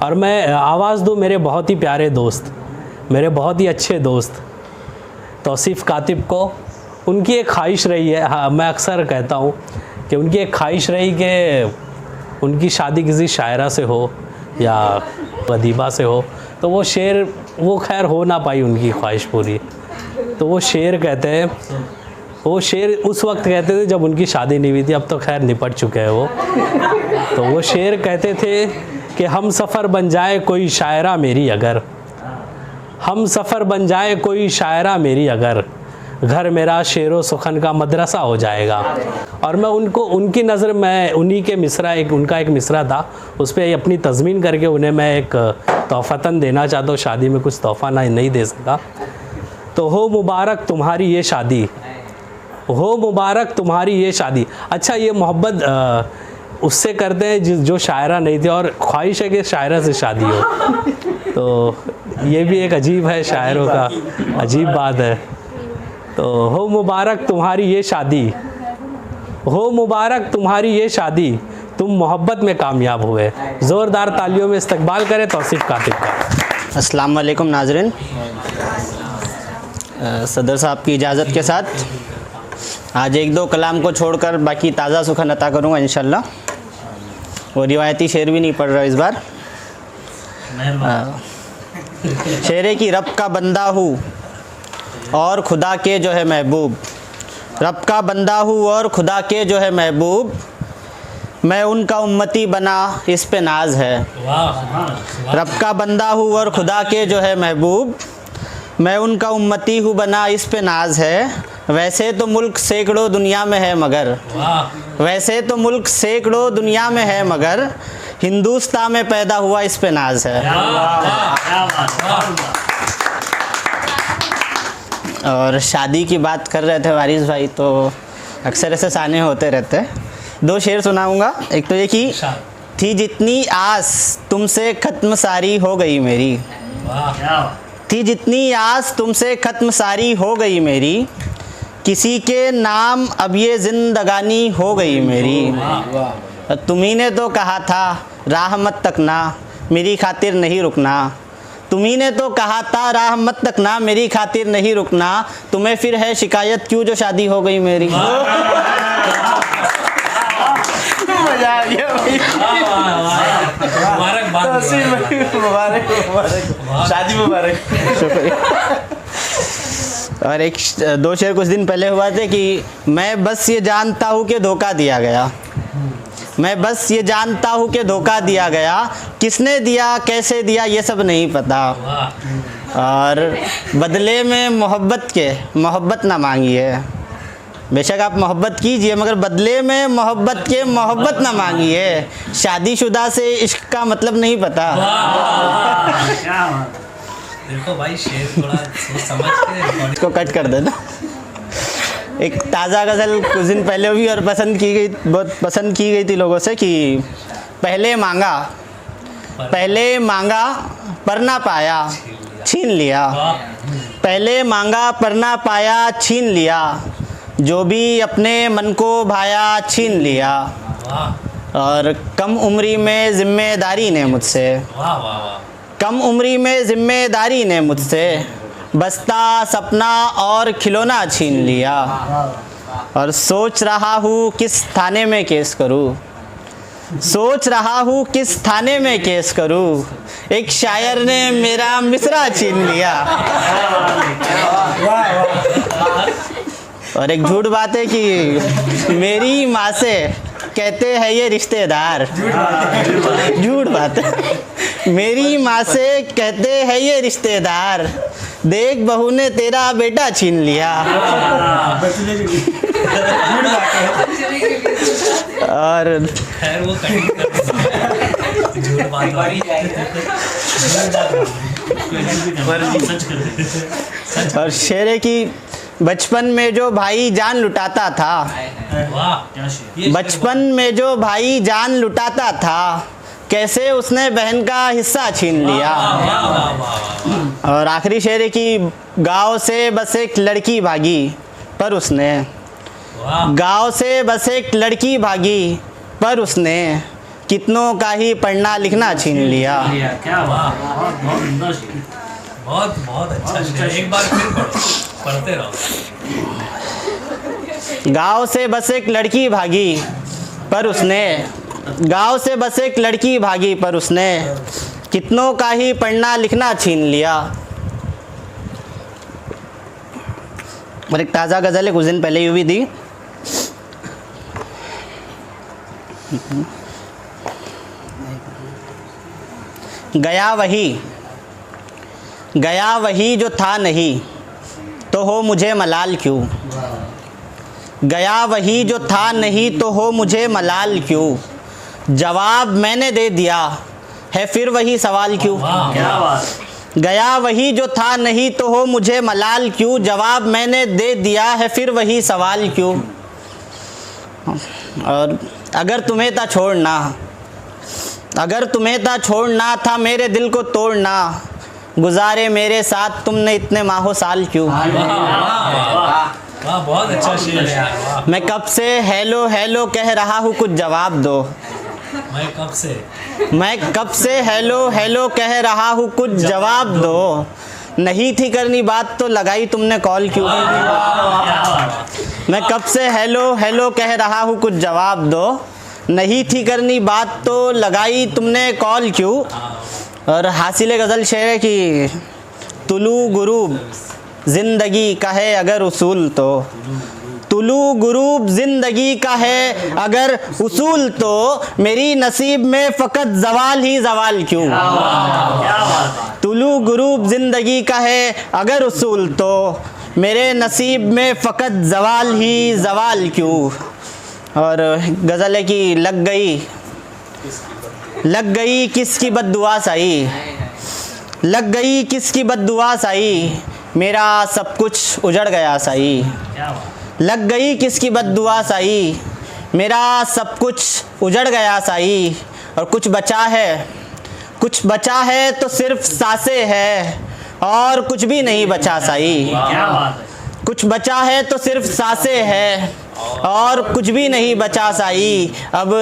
और मैं आवाज़ दूँ मेरे बहुत ही प्यारे दोस्त, मेरे बहुत ही अच्छे दोस्त तौसीफ़ कातिब को। उनकी एक ख्वाहिश रही है, हाँ मैं अक्सर कहता हूँ कि उनकी एक ख्वाहिश रही कि उनकी शादी किसी शायरा से हो या अदीबा से हो, तो वो शेर वो खैर हो ना पाई उनकी ख्वाहिश पूरी। तो वो शेर कहते हैं, वो शेर उस वक्त कहते थे जब उनकी शादी नहीं हुई थी, अब तो खैर निपट चुके हैं वो। तो वो शेर कहते थे कि हम सफ़र बन जाए कोई शायरा मेरी अगर, हम सफ़र बन जाए कोई शायरा मेरी अगर, घर मेरा शेरो सुखन का मदरसा हो जाएगा। और मैं उनको उनकी नज़र में उन्हीं के मिसरा, एक उनका एक मिसरा था, उस पर अपनी तज़मीन करके उन्हें मैं एक तोहफ़तन देना चाहता हूँ। शादी में कुछ तोहफ़ा नहीं दे सका। तो हो मुबारक तुम्हारी ये शादी, हो मुबारक तुम्हारी ये शादी। अच्छा, ये मोहब्बत उससे करते हैं जो शायरा नहीं थी, और ख्वाहिश है कि शायरा से शादी हो। तो ये भी एक अजीब है, शायरों का अजीब बात है। तो हो मुबारक तुम्हारी ये शादी, हो मुबारक तुम्हारी ये शादी, तुम मोहब्बत में कामयाब हुए। ज़ोरदार तालियों में इस्तकबाल करें तौसीफ़ कातिब का। अस्सलाम वालेकुम नाज़रीन, सदर साहब की इजाज़त के साथ आज एक दो कलाम को छोड़कर बाकी ताज़ा सुखन अता करूँगा इंशाल्लाह। वो रिवायती शेर भी नहीं पढ़ रहा इस बार। शेरे की रब का बंदा हूँ और खुदा के जो है महबूब, रब का बंदा हूँ और खुदा के जो है महबूब, मैं उनका उम्मती बना इस पे नाज है। रब का बंदा हूँ और खुदा के जो है महबूब, मैं उनका उम्मती हूँ बना इस पे नाज है। वैसे तो मुल्क सैकड़ों दुनिया में है मगर, वैसे तो मुल्क सैकड़ों दुनिया में है मगर, हिंदुस्तान में पैदा हुआ इस पे नाज है। और शादी की बात कर रहे थे वारिस भाई, तो अक्सर ऐसे साने होते रहते हैं। दो शेर सुनाऊंगा। एक तो ये कि थी जितनी आस तुमसे ख़त्म सारी हो गई मेरी, थी जितनी आस तुमसे ख़त्म सारी हो गई मेरी, किसी के नाम अब ये ज़िंदगानी हो गई मेरी। तुम्ही ने तो कहा था राह मत तकना मेरी खातिर नहीं रुकना, तुम्ही ने तो कहा था राह मत तकना मेरी खातिर नहीं रुकना, तुम्हें फिर है शिकायत क्यों जो शादी हो गई मेरी। मजा आ गया भाई। शादी मुबारक। शुक्रिया। और एक दो शेर कुछ दिन पहले हुआ थे कि मैं बस ये जानता हूँ कि धोखा दिया गया, मैं बस ये जानता हूँ कि धोखा दिया गया, किसने दिया कैसे दिया ये सब नहीं पता। और बदले में मोहब्बत ना मांगिए, बेशक आप मोहब्बत कीजिए मगर बदले में मोहब्बत ना मांगिए। शादीशुदा से इश्क का मतलब नहीं पता। देखो भाई, शेर थोड़ा सोच समझ के इसको कट कर देना। एक ताज़ा गज़ल कुछ दिन पहले हुई और बहुत पसंद की गई थी लोगों से कि पहले मांगा पर ना पाया छीन लिया, पहले मांगा पर ना पाया छीन लिया, जो भी अपने मन को भाया छीन लिया। और कम उम्री में ज़िम्मेदारी ने मुझसे, कम उम्री में ज़िम्मेदारी ने मुझसे बस्ता सपना और खिलौना छीन लिया। और सोच रहा हूँ किस थाने में केस करूँ, सोच रहा हूँ किस थाने में केस करूँ, एक शायर ने मेरा मिसरा छीन लिया। और एक झूठ बात है कि मेरी माँ से कहते हैं ये रिश्तेदार, झूठ बात है। मेरी माँ से कहते हैं ये रिश्तेदार, देख बहू ने तेरा बेटा छीन लिया। और और शेरे की बचपन में जो भाई जान लुटाता था, बचपन में जो भाई जान लुटाता था, कैसे उसने बहन का हिस्सा छीन लिया। और आखिरी शेर है कि गांव से बस एक लड़की भागी पर उसने, गांव से बस एक लड़की भागी पर उसने कितनों का ही पढ़ना लिखना छीन लिया। क्या बात, बहुत बहुत सुंदर शेर, बहुत बहुत अच्छा शेर। एक बार फिर पढ़ो, पढ़ते रहो। गांव से बस एक लड़की भागी पर उसने, गांव से बस एक लड़की भागी पर उसने कितनों का ही पढ़ना लिखना छीन लिया। और एक ताज़ा गज़ल है, कुछ दिन पहले यूँ भी दी। गया वही जो था नहीं तो हो मुझे मलाल क्यों। गया वही जो था नहीं तो हो मुझे मलाल क्यों। जवाब मैंने दे दिया है फिर वही सवाल क्यों। क्या बात, गया वही जो था नहीं तो हो मुझे मलाल क्यों। जवाब मैंने दे दिया है फिर वही सवाल क्यों। और अगर तुम्हें था छोड़ना, अगर तुम्हें था छोड़ना था मेरे दिल को तोड़ना। गुजारे मेरे साथ तुमने इतने माहो साल क्यों। वाह, बहुत अच्छा शेर है यार, वाह। मैं कब से हेलो हेलो कह रहा हूँ कुछ जवाब दो। मैं कब से हेलो हेलो कह रहा हूँ कुछ जवाब दो। नहीं थी करनी बात तो लगाई तुमने कॉल क्यों। मैं कब से हेलो हेलो कह रहा हूँ कुछ जवाब दो। नहीं थी करनी बात तो लगाई तुमने कॉल क्यों। और हासिल गज़ल शेर है कि तुलू गुरूब ज़िंदगी का है अगर उसूल तो। तुलू गुरूब ज़िंदगी का है अगर उसूल तो मेरी नसीब में फ़कत ज़वाल ही ज़वाल क्यों। तुलू गुरूब ज़िंदगी का है अगर उसूल तो मेरे नसीब में फ़कत ज़वाल ही ज़वाल क्यों। और गज़ल है कि लग गई किसकी बद्दुआ साई। लग गई किसकी बद्दुआ साई मेरा सब कुछ उजड़ गया साई। लग गई किसकी बद्दुआ साई मेरा सब कुछ उजड़ गया साई। और कुछ बचा है तो सिर्फ सांसें है और कुछ भी नहीं बचा साई। कुछ बचा है तो सिर्फ सांसें है और कुछ भी नहीं बचा साई। अब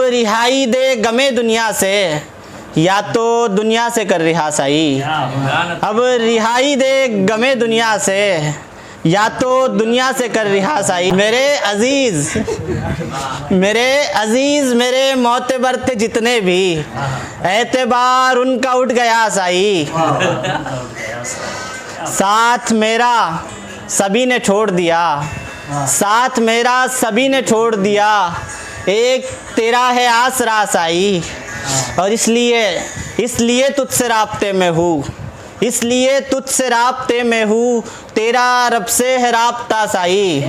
रिहाई दे गमे दुनिया से या तो दुनिया से कर रिहा साई। अब रिहाई दे गमे दुनिया से या तो दुनिया से कर रिहा साई। मेरे अजीज मेरे मोतबर थे जितने भी एतबार उनका उठ गया साई। साथ मेरा सभी ने छोड़ दिया, साथ मेरा सभी ने छोड़ दिया। एक तेरा है आसरा साई। और इसलिए तुझसे राब्ते में हूँ, इसलिए तुझसे राब्ते में हूँ। तेरा रब से है राब्ता साई।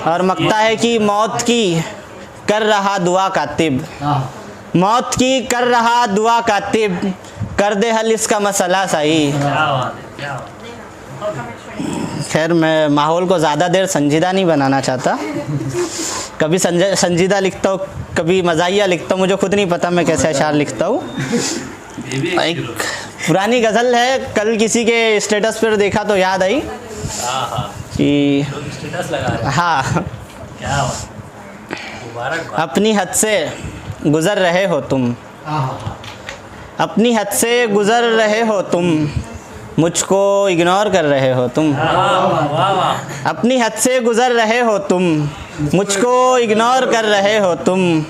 और मकता है कि मौत की कर रहा दुआ कातिब, मौत की कर रहा दुआ कातिब। कर दे हल इसका मसला साई। खैर मैं माहौल को ज़्यादा देर संजीदा नहीं बनाना चाहता। कभी संजीदा लिखता हूँ, कभी मज़ाहिया लिखता हूँ। मुझे खुद नहीं पता मैं कैसे अशार लिखता हूँ। एक पुरानी गज़ल है, कल किसी के स्टेटस पर देखा तो याद आई कि हाँ, अपनी हद से गुज़र रहे हो तुम, अपनी हद से गुज़र रहे हो तुम। मुझको इग्नोर कर रहे हो तुम। अपनी हद से गुज़र रहे हो तुम, मुझको इग्नोर कर रहे हो तुम।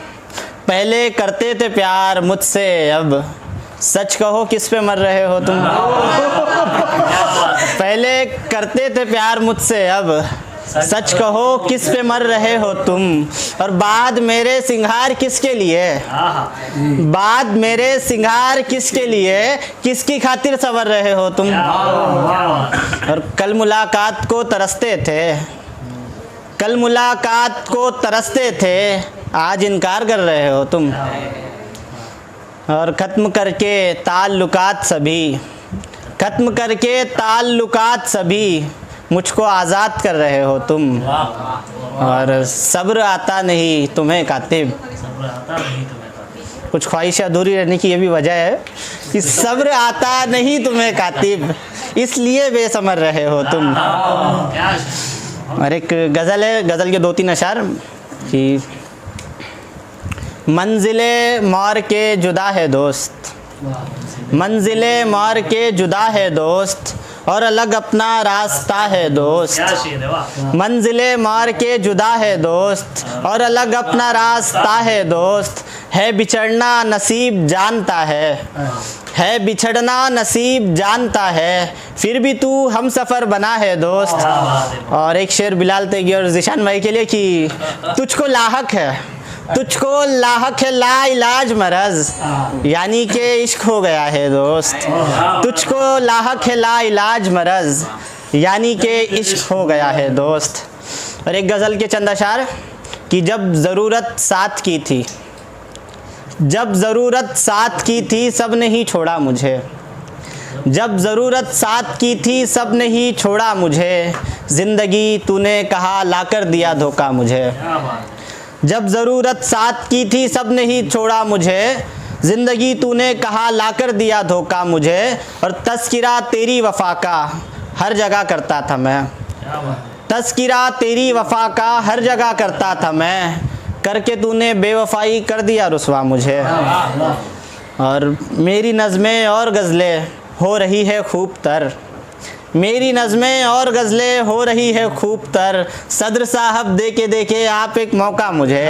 पहले करते थे प्यार मुझसे अब सच कहो किस पे मर रहे हो तुम। पहले करते थे प्यार मुझसे अब सच कहो किस पे मर रहे हो तुम। और बाद मेरे सिंगार किसके लिए, बाद मेरे सिंगार किसके लिए, किसकी खातिर संवर रहे हो तुम। और कल मुलाकात को तरसते थे, कल मुलाकात को तरसते थे। आज इनकार कर रहे हो तुम। और ख़त्म करके ताल्लुकात सभी, ख़त्म करके ताल्लुकात सभी। मुझको आज़ाद कर रहे हो तुम। और सब्र आता नहीं तुम्हें कातिब। कुछ ख्वाहिश अधूरी रहने की ये भी वजह है कि सब्र आता नहीं तुम्हें कातिब, इसलिए बेसमर रहे हो तुम। और एक गज़ल है, गज़ल के 2-3 अशार कि मंजिले मार के जुदा है दोस्त, मंजिले मार के जुदा है दोस्त, और अलग अपना रास्ता है दोस्त। क्या शेर है, वाह। मंजिले मार के जुदा है दोस्त, और अलग अपना रास्ता है दोस्त। है बिछड़ना नसीब जानता है बिछड़ना नसीब जानता है, फिर भी तू हम सफ़र बना है दोस्त। और एक शेर बिलाल तेगी और ज़ीशान भाई के लिए कि तुझको लाहक है, तुझको लाहक है ला इलाज मरज, यानी कि इश्क हो गया है दोस्त। तुझको लाहक है ला इलाज मरज, यानी कि इश्क हो गया है दोस्त। और एक गज़ल के चंद अशार कि जब ज़रूरत साथ की थी, जब ज़रूरत साथ की थी सब ने ही छोड़ा मुझे, जब ज़रूरत साथ की थी सब ने ही छोड़ा मुझे। ज़िंदगी तूने कहा लाकर दिया धोखा मुझे, क्या बात है। जब ज़रूरत साथ की थी सब ने ही छोड़ा मुझे। ज़िंदगी तूने कहा लाकर दिया धोखा मुझे। और तज़किरा तेरी वफ़ा का हर जगह करता था मैं, क्या बात है। तज़किरा तेरी वफ़ा का हर जगह करता था मैं, करके तूने बेवफ़ाई कर दिया रुसवा मुझे। और मेरी नज़में और गज़लें हो रही है खूब तर, मेरी नज़में और गज़लें हो रही है खूब तर। सदर साहब देके देखे आप एक मौका मुझे,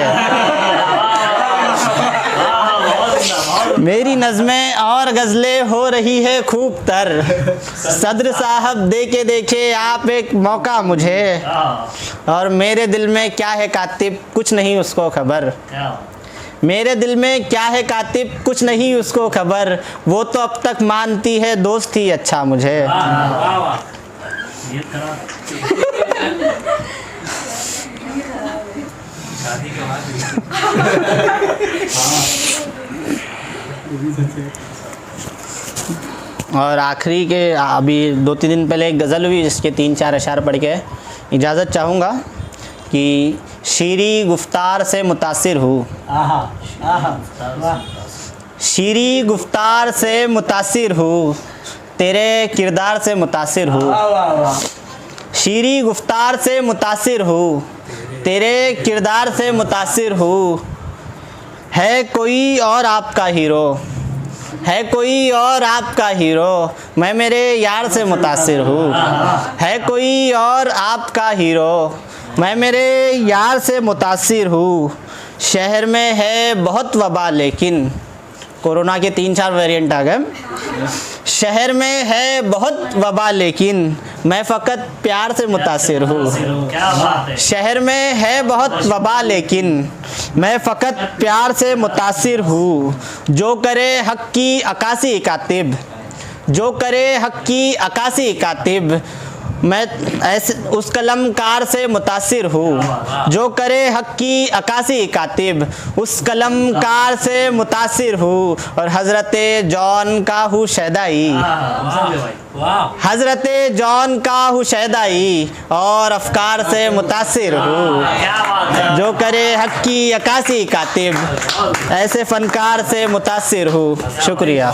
मेरी नज़में और गज़लें हो रही है खूब तर। सदर साहब देके देखे आप एक मौका मुझे। और मेरे दिल में क्या है कातिब कुछ नहीं उसको खबर, क्या बात। मेरे दिल में क्या है कातिब कुछ नहीं उसको खबर। वो तो अब तक मानती है दोस्त ही अच्छा मुझे। वाह वाह, ये करा। शादी के बाद और आखिरी के अभी 2-3 दिन पहले एक गज़ल हुई जिसके 3-4 अशार पढ़ के इजाज़त चाहूँगा कि शीरी गुफ्तार से मुतासिर हूँ, शीरी गुफ्तार से मुतासिर हूँ, तेरे किरदार से मुतासिर हूँ। शीरी गुफ्तार से मुतासिर हूँ, तेरे किरदार से मुतासिर हूँ। है कोई और आपका हीरो, है कोई और आपका हीरो, मैं मेरे यार से मुतासिर हूँ। है कोई और आपका हीरो, मैं मेरे यार से मुतासिर हूँ। शहर में है बहुत वबा लेकिन, कोरोना के 3-4 वेरिएंट आ गए। शहर में है बहुत वबा लेकिन, मैं फ़कत प्यार से मुतासिर हूँ। क्या बात है। शहर में है बहुत वबा लेकिन, मैं फ़कत प्यार से मुतासिर हूँ। जो करे हक़ की अकासी कातिब, जो करे हक़ की अकासी कातिब, मैं ऐसे उस कलमकार से मुतासिर हूँ। जो करे हक़ की अकासी कातिब, उस कलमकार से मुतासिर हूँ। और हज़रत जॉन का हूँ शैदाई, वाह। हज़रत जॉन का हूँ शैदाई, और अफ़कार से मुतासिर हूँ। क्या बात है। जो करे हक़ की अकासी कातिब, ऐसे फ़नकार से मुतासिर हूँ। शुक्रिया।